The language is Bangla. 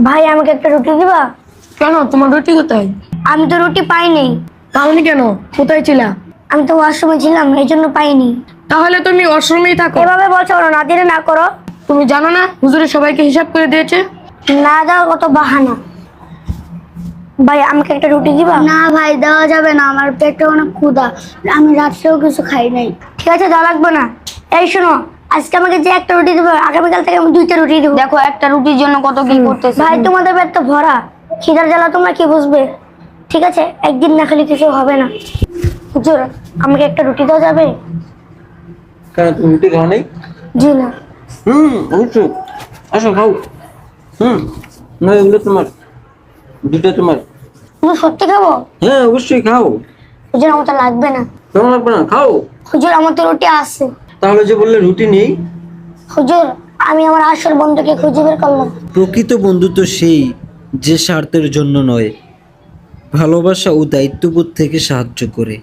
ভাই আমাকে একটা রুটি দিবা? কেন, তোমার রুটি কোথায়? আমি তো রুটি পাইনি। তাহলে কেন, কোথায় ছিলা? আমি তো ওয়াশরুমে ছিলাম, এই জন্য পাইনি। তাহলে তুমি ওয়াশরুমেই থাকো। এভাবে বলছো কেন? না দিলে না করো। তুমি জানো না হুজুরে সবাইকে হিসাব করে দিয়েছে? না দাও, কত বাহানা। ভাই আমাকে একটা রুটি দিবা? না ভাই, দেওয়া যাবে না, আমার পেটে অনেক ক্ষুধা, আমি রাত্রেও কিছু খাই নাই। ঠিক আছে, দেওয়া লাগবে না। এই শোনো, আজকে আমাকে যে একটা রুটি দেবো, আগামীকাল থেকে আমি 2টা রুটি দেবো। দেখো একটা রুটির জন্য কত কি করতেছে। ভাই তোমাদের পেট তো ভরা, খিদার জ্বালা তোমরা কি বুঝবে? ঠিক আছে, একদিন না খেলে কিছু হবে না। হুজুর, আমাকে একটা রুটি দেওয়া যাবে? কেন, তুমি রুটি খাও নাই? জি না। অবশ্যই, আসো খাও। না, এগুলো তোমার, দুটো তোমার। তুমি সত্যি খাবো? হ্যাঁ অবশ্যই খাও। হুজুর আমার তো লাগবে না। কেমন লাগবে না, খাও। হুজুর আমার তো রুটি আছে। তাহলে যে বললে রুটি নেই। হুজুর, আমি আমার আসল বন্ধুকে খুঁজে বের করলাম। প্রকৃত বন্ধুত্ব সেই যে স্বার্থের জন্য নয়, ভালোবাসা ও দায়িত্ববোধ থেকে সাহায্য করে।